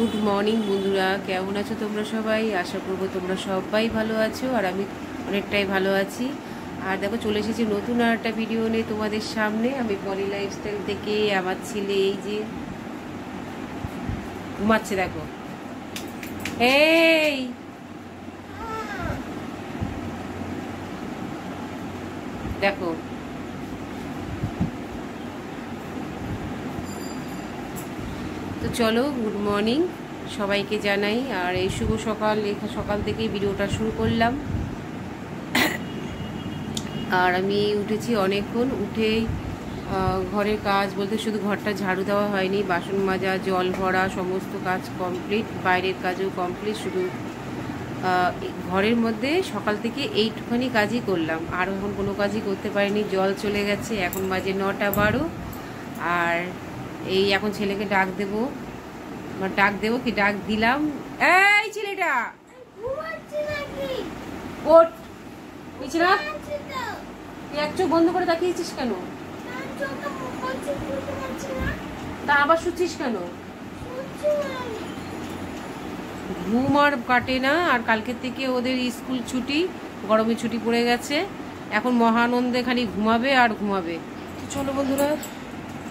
Good morning বন্ধুরা, কেমন আছো তোমরা সবাই? আশা করবো তোমরা সবাই ভালো আছো আর আমি অনেকটাই ভালো আছি। আর দেখো, চলে এসেছি নতুন আর একটা ভিডিও নিয়ে তোমাদের সামনে। আমি পলি লাইফস্টাইল থেকে। আমার ছেলে এই যে ঘুমাচ্ছে, দেখো। এই দেখো, তো চলো, গুড মর্নিং সবাইকে জানাই। আর এই শুভ সকাল, সকাল থেকেই ভিডিওটা শুরু করলাম। আর আমি উঠেছি অনেকক্ষণ, উঠেই ঘরের কাজ বলতে শুধু ঘরটা ঝাড়ু দেওয়া হয়নি, বাসন মাজা, জল ভরা, সমস্ত কাজ কমপ্লিট, বাইরের কাজও কমপ্লিট। শুধু ঘরের মধ্যে সকাল থেকে এইটুখানি কাজই করলাম, আর এখন কোনো কাজই করতে পারিনি। জল চলে গেছে, এখন বাজে 9:12। আর এই এখন ছেলেকে ডাক দেবো, কি ডাক দিলাম। এই ছেলেটা ওঠ, বিছানা। তুই এক চোখ বন্ধ করে তাকিয়েছিস কেন? তা আবার শুচ্ছিস কেন? ঘুম আর কাটে না। আর কালকের থেকে ওদের স্কুল ছুটি, গরমের ছুটি পড়ে গেছে। এখন মহানন্দে খালি ঘুমাবে আর ঘুমাবে। চলো বন্ধুরা,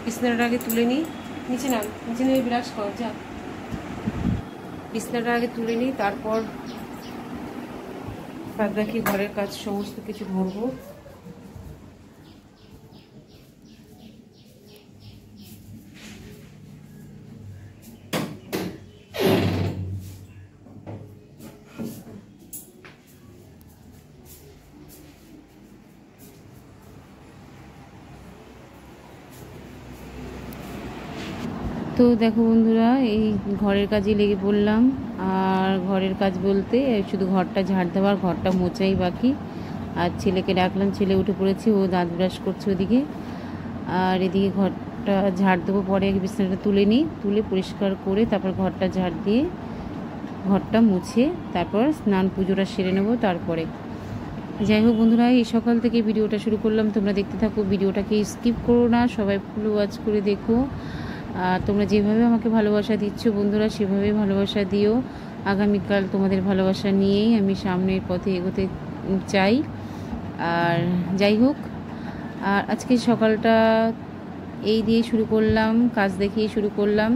বিছানাটা আগে তুলে নিই। নিচে নিয়ে ব্রাশ কর, যা। বিছানাটা আগে তুলে নিই, তারপর বাদ বাকি ঘরের কাজ সমস্ত কিছু ধরবো। তো দেখো বন্ধুরা, এই ঘরের কাজে লেগে পড়লাম। আর ঘরের কাজ বলতে শুধু ঘরটা ঝাড় দেওয়ার, ঘরটা মোছাই বাকি। আর ছেলেকে ডাকলাম, ছেলে উঠে পড়েছে, ও দাঁত ব্রাশ করছে ওদিকে। আর এদিকে ঘরটা ঝাড় দেবো, পরে বিছানাটা তুলে নিই, তুলে পরিষ্কার করে তারপর ঘরটা ঝাড় দিয়ে ঘরটা মুছে তারপর স্নান পুজোটা সেরে নেবো। তারপরে যাই হোক বন্ধুরা, এই সকাল থেকে ভিডিওটা শুরু করলাম, তোমরা দেখতে থাকো। ভিডিওটাকে স্কিপ করো না, সবাই ফুল ওয়াচ করে দেখো। আর তোমরা যেভাবে আমাকে ভালোবাসা দিচ্ছ বন্ধুরা, সেভাবেই ভালোবাসা দিও। আগামীকাল তোমাদের ভালোবাসা নিয়েই আমি সামনের পথে এগোতে চাই। আর যাই হোক, আর আজকে সকালটা এই দিয়ে শুরু করলাম, কাজ দেখিয়ে শুরু করলাম।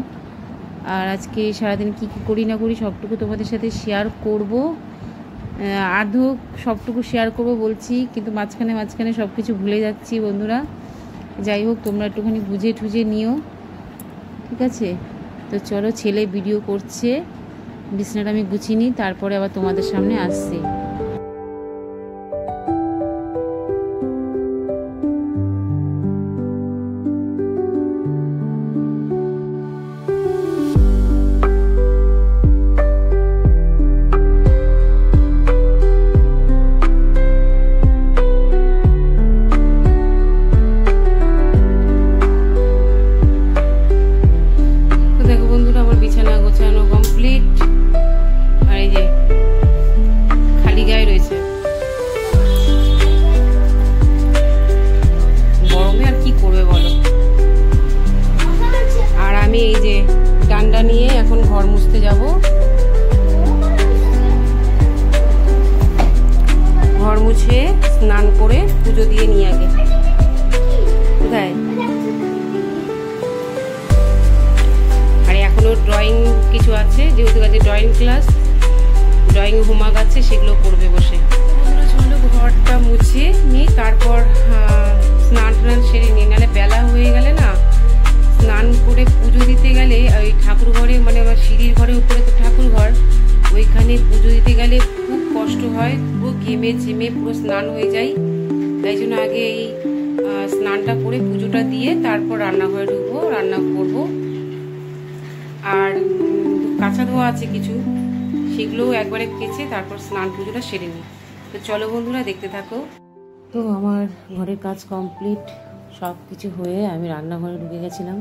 আর আজকে সারাদিন কী কী করি না করি সবটুকু তোমাদের সাথে শেয়ার করব। আধো সবটুকু শেয়ার করব বলছি, কিন্তু মাঝখানে সব কিছু ভুলে যাচ্ছি বন্ধুরা। যাই হোক, তোমরা একটুখানি বুঝে টুঝে নিও, ঠিক আছে? তো চলো, ছেলে ভিডিও করছে, বিছানাটা আমি গুছিয়ে নিই, তারপরে আবার তোমাদের সামনে আসছি। নিয়ে এখন ঘর মুছতে যাব। ঘর মুছে স্নান করে পুজো দিয়ে নিয়ে আগে। কোথায়? আর এখনো ড্রয়িং কিছু আছে, যেহেতু কাছে ড্রয়িং ক্লাস, ড্রয়িং হোমওয়ার্ক আছে, সেগুলো করবে বসে। চলো ঘরটা মুছে নিই, তারপর স্নান সেরে নিই, নাহলে বেলা হয়ে গেলে না, স্নান করে পুজো দিতে গেলে ওই ঠাকুর ঘরে, মানে আমার সিঁড়ির ঘরে উপরে তো ঠাকুর ঘর, ওইখানে পুজো দিতে গেলে খুব কষ্ট হয়, পুরো ঘেমে ঝেমে পুরো স্নান হয়ে যায়। তাই জন্য আগে এই স্নানটা করে পুজোটা দিয়ে তারপর রান্নাঘরে ঢুকবো, রান্না করব। আর কাঁচা ধোয়া আছে কিছু, সেগুলোও একবারে কেচে তারপর স্নান পুজোটা সেরে নিই। তো চলো বন্ধুরা, দেখতে থাকো। তো আমার ঘরের কাজ কমপ্লিট, সব কিছু হয়ে আমি রান্নাঘরে ঢুকে গেছিলাম।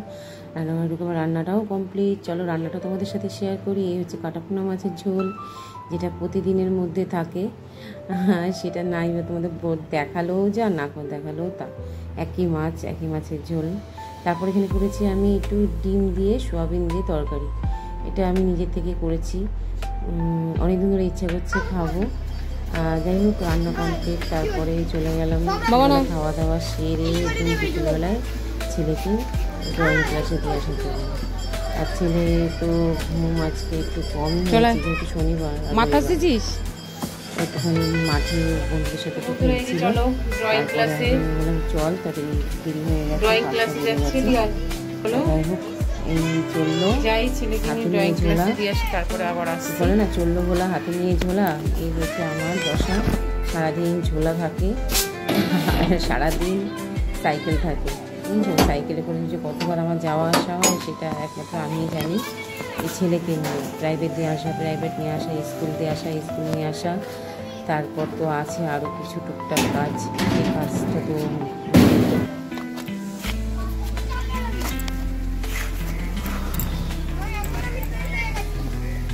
রান্নাঘরে ঢুকে আমার রান্নাটাও কমপ্লিট। চলো রান্নাটা তোমাদের সাথে শেয়ার করি। এই হচ্ছে কাটাপোনা মাছের ঝোল, যেটা প্রতিদিনের মধ্যে থাকে। সেটা নাই তোমাদের দেখালেও যা, না দেখালেও তা, একই মাছের ঝোল। তারপর এখানে করেছি আমি একটু ডিম দিয়ে সোয়াবিন দিয়ে তরকারি। এটা আমি নিজের থেকে করেছি, অনেকদিন ধরে ইচ্ছা করছে খাবো। যাই হোক রান্না কমপ্লিট, তারপরে চলে গেলাম খাওয়া দাওয়া সেরে বিকেলবেলায় ছেলেকে ড্রয়িং ক্লাসে দিয়ে আসার জন্য। আর ছেলে তো ঘুম আজকে একটু কমই হয়েছে যেহেতু শনিবার। একটুখানি মাঠে বন্ধুদের সাথে একটু খেলছিল, বললাম চল, তাদের দেরি হয়ে গেছে। যাই হোক এই চললো হাতে নিয়ে ঝোলা, বলে না চললো বলা হাতে নিয়ে ঝোলা, এই হচ্ছে আমার দশা। সারাদিন ঝোলা থাকে, সারাদিন সাইকেল থাকে। সাইকেলে করে যে কতবার আমার যাওয়া আসা হয় সেটা একমাত্র আমিই জানি। এই ছেলেকে নিয়ে প্রাইভেট দিয়ে আসা, প্রাইভেট নিয়ে আসা, স্কুল দিয়ে আসা, স্কুল নিয়ে আসা, তারপর তো আছে আরও কিছু টুকটাক কাজ। এই কাজটা তো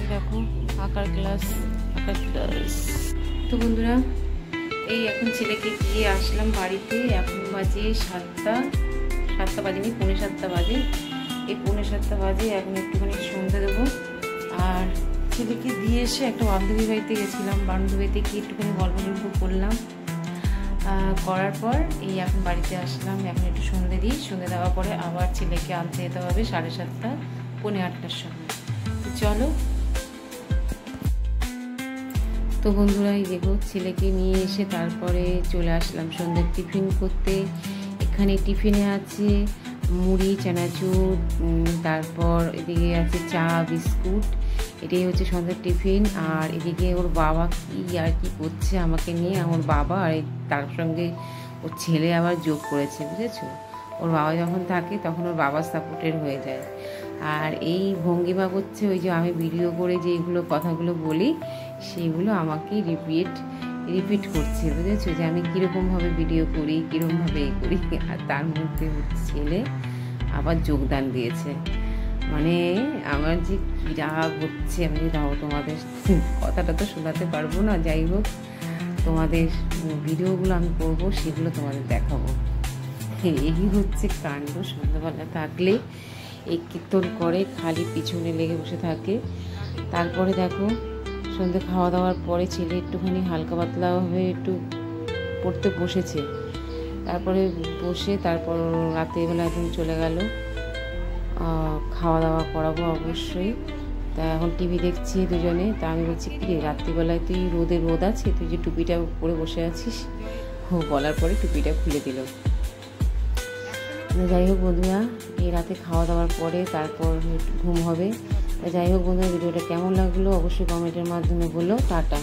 এরকম আঁকার ক্লাস। তো বন্ধুরা এই এখন ছেলেকে দিয়ে আসলাম বাড়িতে। এখন বাজে 7টা বাজেনি, 7:45 বাজে। এই 7:45 বাজে, এখন একটুখানি সন্ধ্যা দেবো। আর ছেলেকে দিয়ে এসে একটা বান্ধবীর বাড়িতে গেছিলাম, বান্ধবীতে গিয়ে একটুখানি গল্প করলাম। করার পর এই এখন বাড়িতে আসলাম। এখন একটু সন্ধ্যে দিই, সন্ধ্যে দেওয়ার পরে আবার ছেলেকে আনতে যেতে হবে 7:30 পৌনে 8টার সময়। তো চলো। তো বন্ধুরা এই দেখো ছেলেকে নিয়ে এসে তারপরে চলে আসলাম সন্ধ্যের টিফিন করতে। এখানে টিফিনে আছে মুড়ি, চানাচুর, তারপর এদিকে আছে চা, বিস্কুট। এটাই হচ্ছে সন্ধ্যের টিফিন। আর এদিকে ওর বাবা কি আর কি করছে আমাকে নিয়ে, আমার বাবা আর তার সঙ্গে ওর ছেলে আবার যোগ করেছে, বুঝেছো? ওর বাবা যখন থাকে তখন ওর বাবা সাপোর্টের হয়ে যায়। আর এই ভঙ্গিমা করছে ওই যে আমি ভিডিও করে যেগুলো কথাগুলো বলি সেগুলো আমাকে রিপিট করছে, বুঝেছো? যে আমি কীরকমভাবে ভিডিও করি, কীরকমভাবে এ করি। আর তার মধ্যে ছেলে আবার যোগদান দিয়েছে। মানে আমার যে কী রাগ হচ্ছে, আমি দাও তোমাদের কথাটা তো শোনাতে পারবো না। যাই হোক তোমাদের ভিডিওগুলো আমি করবো, সেগুলো তোমাদের দেখাবো। এই হচ্ছে কাণ্ড। সন্ধ্যাবেলা থাকলে এই কীর্তন করে, খালি পিছনে লেগে বসে থাকে। তারপরে দেখো সন্ধ্যে খাওয়া দাওয়ার পরে ছেলে একটুখানি হালকা পাতলাভাবে একটু পড়তে বসেছে। তারপরে বসে তারপর রাত্রিবেলা একদম চলে গেল। খাওয়া দাওয়া করাবো অবশ্যই। তা এখন টিভি দেখছি দুজনে। তা আমি বলছি কি রাত্রিবেলায় তুই রোদ আছে, তুই যে টুপিটা পরে বসে আছিস। বলার পরে টুপিটা খুলে দিল। যাই হোক বন্ধুরা এই রাতে খাওয়া দাওয়ার পরে তারপর ঘুম হবে। যাই হোক বন্ধুরা ভিডিওটা কেমন লাগলো অবশ্যই কমেন্টের মাধ্যমে বলো। টাটা।